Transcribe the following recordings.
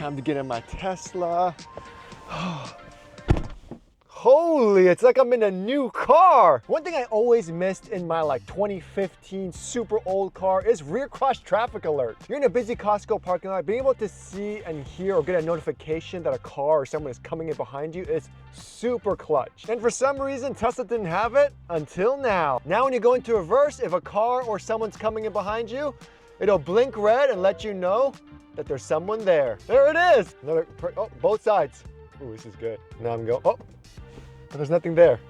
Time to get in my Tesla. Holy, it's like I'm in a new car. One thing I always missed in my like 2015 super old car is rear cross traffic alert. You're in a busy Costco parking lot, being able to see and hear or get a notification that a car or someone is coming in behind you is super clutch. And for some reason, Tesla didn't have it until now. Now when you go into reverse, if a car or someone's coming in behind you, it'll blink red and let you know that there's someone there. There it is. Oh, both sides. Ooh, this is good. Now I'm going, oh. But there's nothing there.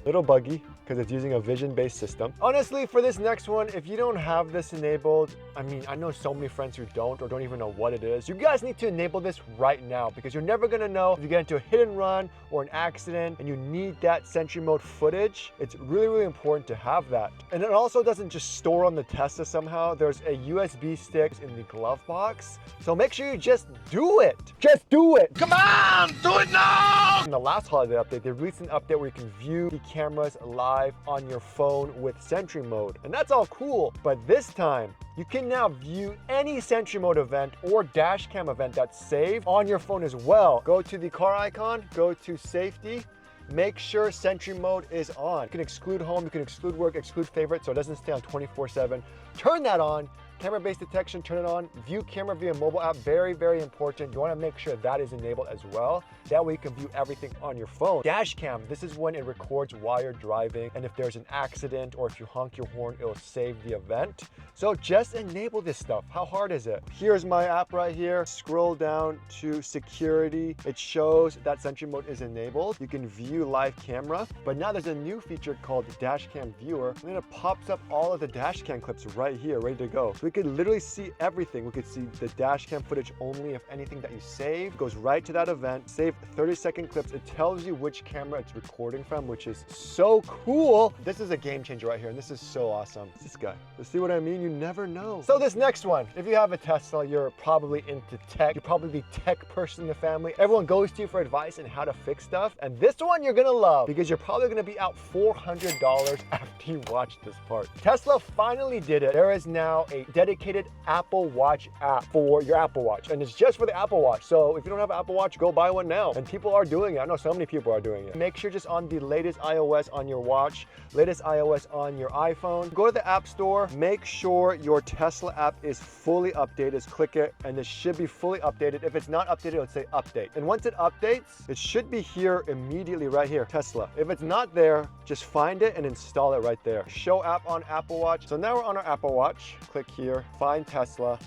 Little buggy, because it's using a vision-based system. Honestly, for this next one, if you don't have this enabled, I mean, I know so many friends who don't or don't even know what it is. You guys need to enable this right now because you're never gonna know if you get into a hit and run or an accident and you need that Sentry mode footage. It's really, really important to have that. And it also doesn't just store on the Tesla somehow. There's a USB stick in the glove box. So make sure you just do it. Just do it. Come on, do it now. In the last holiday update, they released an update where you can view the cameras live on your phone with Sentry mode. And that's all cool. But this time, you can now view any Sentry mode event or dash cam event that's saved on your phone as well. Go to the car icon, go to safety, make sure Sentry mode is on. You can exclude home, you can exclude work, exclude favorite, so it doesn't stay on 24/7. Turn that on. Camera-based detection, turn it on. View camera via mobile app, very, very important. You wanna make sure that is enabled as well. That way you can view everything on your phone. Dash cam, this is when it records while you're driving. And if there's an accident or if you honk your horn, it'll save the event. So just enable this stuff. How hard is it? Here's my app right here. Scroll down to security. It shows that Sentry mode is enabled. You can view live camera, but now there's a new feature called dash cam viewer. And then it pops up all of the dash cam clips right here, ready to go. So we could literally see everything. We could see the dash cam footage only of anything that you save. Goes right to that event. Save 30-second clips. It tells you which camera it's recording from, which is so cool. This is a game changer right here, and this is so awesome. It's this guy. You see what I mean? You never know. So this next one, if you have a Tesla, you're probably into tech. You're probably the tech person in the family. Everyone goes to you for advice on how to fix stuff. And this one you're gonna love because you're probably gonna be out $400 after you watch this part. Tesla finally did it. There is now a dedicated Apple Watch app for your Apple Watch, and it's just for the Apple Watch. So if you don't have an Apple Watch, go buy one now. And people are doing it. I know so many people are doing it. Make sure just on the latest iOS on your watch, latest iOS on your iPhone. Go to the App Store, make sure your Tesla app is fully updated. Just click it, and this should be fully updated. If it's not updated, it'll say update. And once it updates, it should be here immediately right here, Tesla. If it's not there, just find it and install it right there. Show app on Apple Watch. So now we're on our Apple Watch. Click here, find Tesla.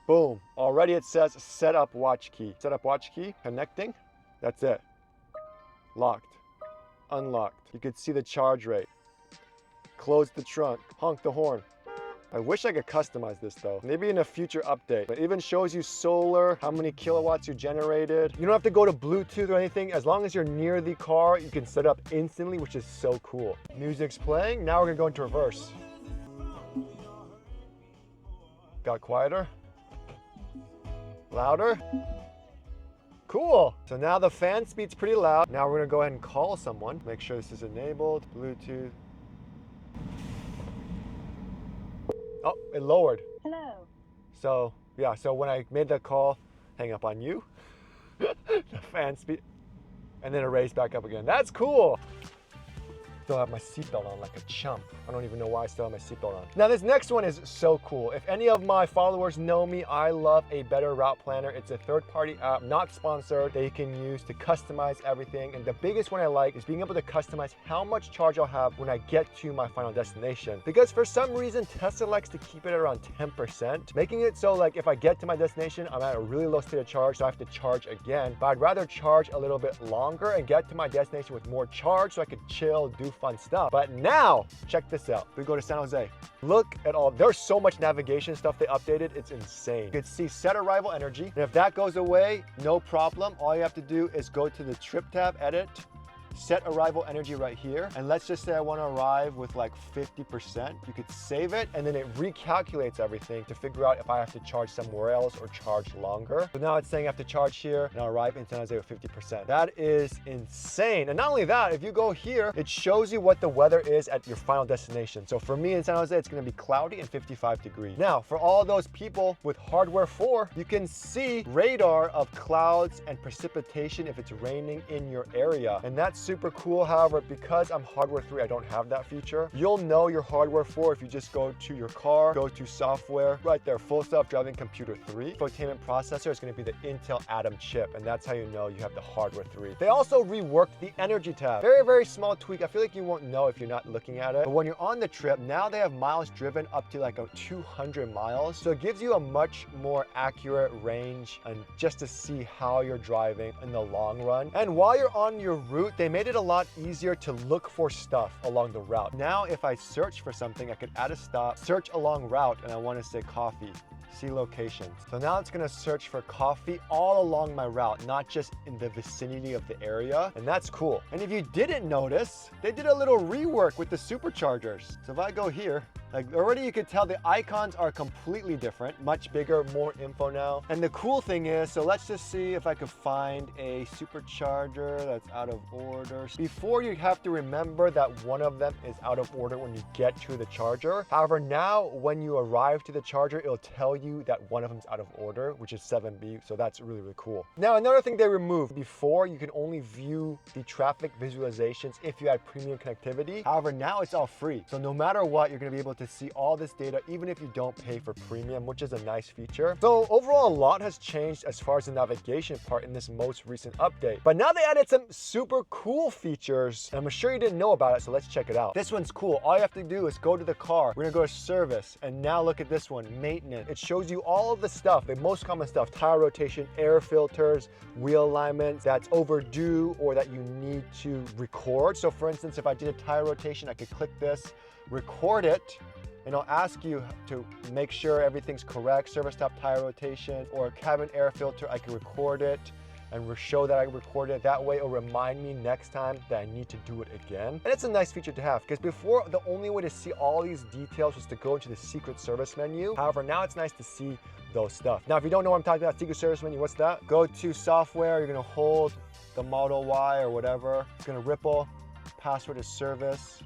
Boom, already it says set up watch key. Set up watch key, connecting, that's it. Locked, unlocked. You could see the charge rate. Close the trunk, honk the horn. I wish I could customize this though. Maybe in a future update. It even shows you solar, how many kilowatts you generated. You don't have to go to Bluetooth or anything. As long as you're near the car, you can set up instantly, which is so cool. Music's playing, now we're gonna go into reverse. Got quieter. Louder. Cool. So now the fan speed's pretty loud. Now we're gonna go ahead and call someone. Make sure this is enabled. Bluetooth. Oh, it lowered. Hello. So yeah, so when I made the call, hang up on you, the fan speed, and then it raised back up again. That's cool. Still have my seatbelt on like a chump. I don't even know why I still have my seatbelt on. Now this next one is so cool. If any of my followers know me, I love a Better Route Planner. It's a third-party app, not sponsored, that you can use to customize everything. And the biggest one I like is being able to customize how much charge I'll have when I get to my final destination. Because for some reason, Tesla likes to keep it at around 10%, making it so like if I get to my destination, I'm at a really low state of charge, so I have to charge again. But I'd rather charge a little bit longer and get to my destination with more charge so I could chill, do fun stuff. But now, check this out. We go to San Jose. Look at all, there's so much navigation stuff they updated, it's insane. You can see set arrival energy, and if that goes away, no problem. All you have to do is go to the trip tab, edit, set arrival energy right here. And let's just say I want to arrive with like 50%. You could save it, and then it recalculates everything to figure out if I have to charge somewhere else or charge longer. So now it's saying I have to charge here and I'll arrive in San Jose with 50%. That is insane. And not only that, if you go here, it shows you what the weather is at your final destination. So for me in San Jose, it's going to be cloudy and 55 degrees. Now, for all those people with hardware 4, you can see radar of clouds and precipitation if it's raining in your area. And that's super cool. However, because I'm hardware 3, I don't have that feature. You'll know your hardware 4 if you just go to your car, go to software, right there, full self-driving computer 3. Infotainment processor is going to be the Intel Atom chip, and that's how you know you have the hardware 3. They also reworked the energy tab. Very, very small tweak. I feel like you won't know if you're not looking at it. But when you're on the trip, now they have miles driven up to like 200 miles. So it gives you a much more accurate range and just to see how you're driving in the long run. And while you're on your route, they made it a lot easier to look for stuff along the route. Now, if I search for something, I could add a stop, search along route, and I want to say coffee. See locations. So now it's gonna search for coffee all along my route, not just in the vicinity of the area. And that's cool. And if you didn't notice, they did a little rework with the superchargers. So if I go here, like already you could tell the icons are completely different, much bigger, more info now. And the cool thing is, so let's just see if I could find a supercharger that's out of order. Before, you have to remember that one of them is out of order when you get to the charger. However, now when you arrive to the charger, it'll tell you that one of them's out of order, which is 7B. So that's really, really cool. Now, another thing they removed, before you can only view the traffic visualizations if you had premium connectivity. However, now it's all free. So no matter what, you're gonna be able to see all this data even if you don't pay for premium, which is a nice feature. So overall, a lot has changed as far as the navigation part in this most recent update. But now they added some super cool features, and I'm sure you didn't know about it, so let's check it out. This one's cool. All you have to do is go to the car. We're gonna go to service, and now look at this one, maintenance. It shows you all of the stuff, the most common stuff, tire rotation, air filters, wheel alignments that's overdue or that you need to record. So for instance, if I did a tire rotation, I could click this, record it, and it'll ask you to make sure everything's correct. Service stop tire rotation or cabin air filter, I can record it and show that I recorded it. That way it'll remind me next time that I need to do it again. And it's a nice feature to have, because before the only way to see all these details was to go into the secret service menu. However, now it's nice to see those stuff. Now, if you don't know what I'm talking about, secret service menu, what's that? Go to software, you're gonna hold the Model Y or whatever. It's gonna ripple, password is service,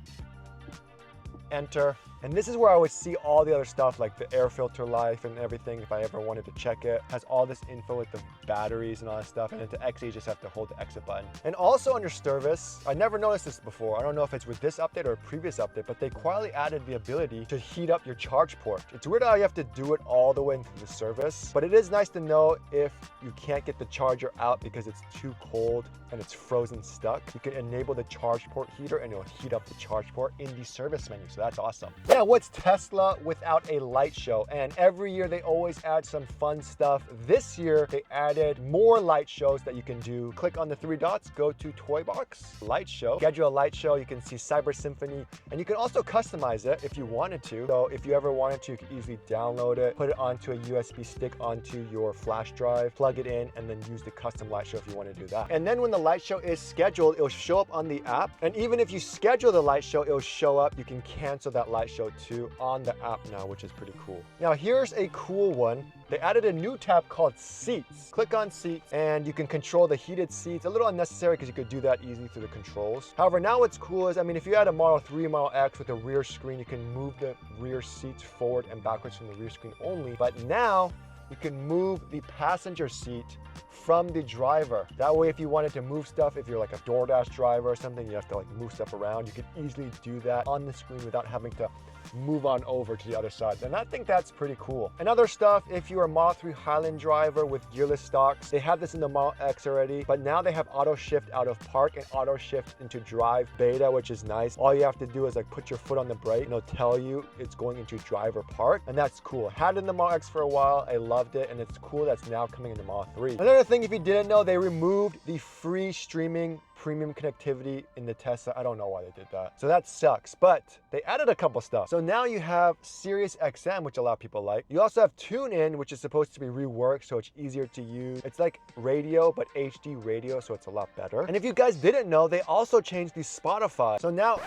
enter. And this is where I would see all the other stuff like the air filter life and everything if I ever wanted to check it. Has all this info with the batteries and all that stuff. And then to exit, you just have to hold the exit button. And also under service, I never noticed this before. I don't know if it's with this update or a previous update, but they quietly added the ability to heat up your charge port. It's weird how you have to do it all the way into the service, but it is nice to know if you can't get the charger out because it's too cold and it's frozen stuck. You can enable the charge port heater and it'll heat up the charge port in the service menu. So that's awesome. Now, what's Tesla without a light show? And every year they always add some fun stuff. This year they added more light shows that you can do. Click on the 3 dots, go to Toy Box, light show, schedule a light show. You can see Cyber Symphony, and you can also customize it if you wanted to. So if you ever wanted to, you could easily download it, put it onto a USB stick onto your flash drive, plug it in, and then use the custom light show if you want to do that. And then when the light show is scheduled, it'll show up on the app. And even if you schedule the light show, it'll show up. You can cancel that light show too on the app now, which is pretty cool. Now here's a cool one. They added a new tab called Seats. Click on Seats and you can control the heated seats. A little unnecessary because you could do that easily through the controls. However, now what's cool is, I mean, if you had a Model 3, Model X with a rear screen, you can move the rear seats forward and backwards from the rear screen only. But now you can move the passenger seat from the driver. That way, if you wanted to move stuff, if you're like a DoorDash driver or something, you have to like move stuff around, you can easily do that on the screen without having to move on over to the other side. And I think that's pretty cool. And other stuff, if you're a Model 3 Highland driver with gearless stocks, they have this in the Model X already, but now they have auto shift out of park and auto shift into drive beta, which is nice. All you have to do is like put your foot on the brake and it'll tell you it's going into driver park, and that's cool. Had it in the Model X for a while, I loved it, and it's cool that's now coming in the Model 3. Another thing, if you didn't know, they removed the free streaming premium connectivity in the Tesla. I don't know why they did that. So that sucks, but they added a couple stuff. So now you have Sirius XM, which a lot of people like. You also have TuneIn, which is supposed to be reworked so it's easier to use. It's like radio, but HD radio, so it's a lot better. And if you guys didn't know, they also changed the Spotify. So now,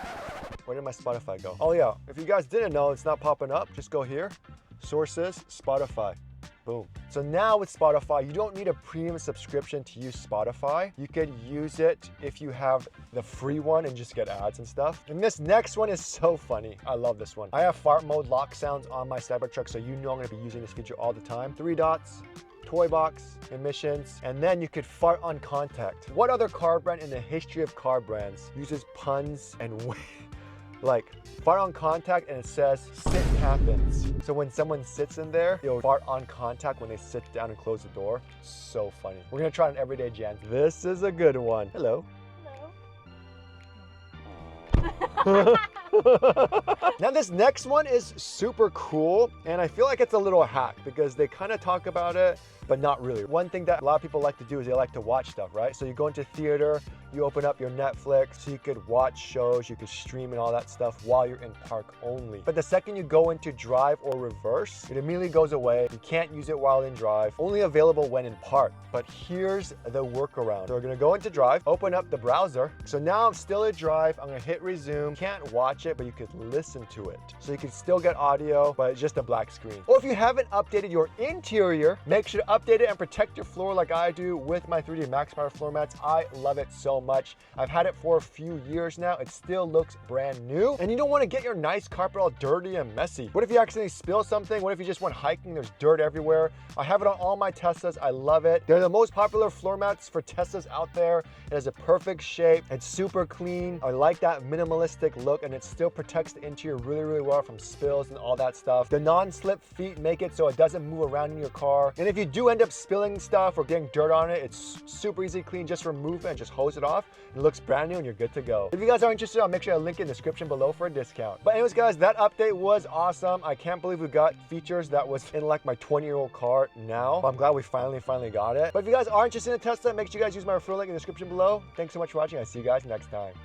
where did my Spotify go? Oh yeah, if you guys didn't know, it's not popping up. Just go here, sources, Spotify. Boom. So now with Spotify, you don't need a premium subscription to use Spotify. You can use it if you have the free one and just get ads and stuff. And this next one is so funny. I love this one. I have fart mode lock sounds on my Cybertruck, so you know I'm gonna be using this feature all the time. 3 dots, toy box, emissions, and then you could fart on contact. What other car brand in the history of car brands uses puns and like fart on contact and it says sit happens. So when someone sits in there, you'll fart on contact when they sit down and close the door. So funny. We're gonna try an everyday Jan. This is a good one. Hello. Hello. Now this next one is super cool and I feel like it's a little hack because they kind of talk about it, but not really. One thing that a lot of people like to do is they like to watch stuff, right? So you go into theater, you open up your Netflix, so you could watch shows, you could stream and all that stuff while you're in park only. But the second you go into drive or reverse, it immediately goes away. You can't use it while in drive, only available when in park. But here's the workaround. So we're gonna go into drive, open up the browser. So now I'm still at drive, I'm gonna hit resume. Can't watch it, but you could listen to it. So you can still get audio, but it's just a black screen. Or if you haven't updated your interior, make sure to update it and protect your floor like I do with my 3D Max Power floor mats. I love it so much. I've had it for a few years now. It still looks brand new. And you don't want to get your nice carpet all dirty and messy. What if you accidentally spill something? What if you just went hiking? There's dirt everywhere. I have it on all my Teslas. I love it. They're the most popular floor mats for Teslas out there. It has a perfect shape. It's super clean. I like that minimalistic look and it still protects the interior really, really well from spills and all that stuff. The non-slip feet make it so it doesn't move around in your car. And if you do end up spilling stuff or getting dirt on it, it's super easy to clean. Just remove it and just hose it off. It looks brand new and you're good to go. If you guys are interested, I'll make sure I link in the description below for a discount. But anyways, guys, that update was awesome. I can't believe we got features that was in like my 20-year-old car now. But I'm glad we finally got it. But if you guys are interested in a Tesla, make sure you guys use my referral link in the description below. Thanks so much for watching. I'll see you guys next time.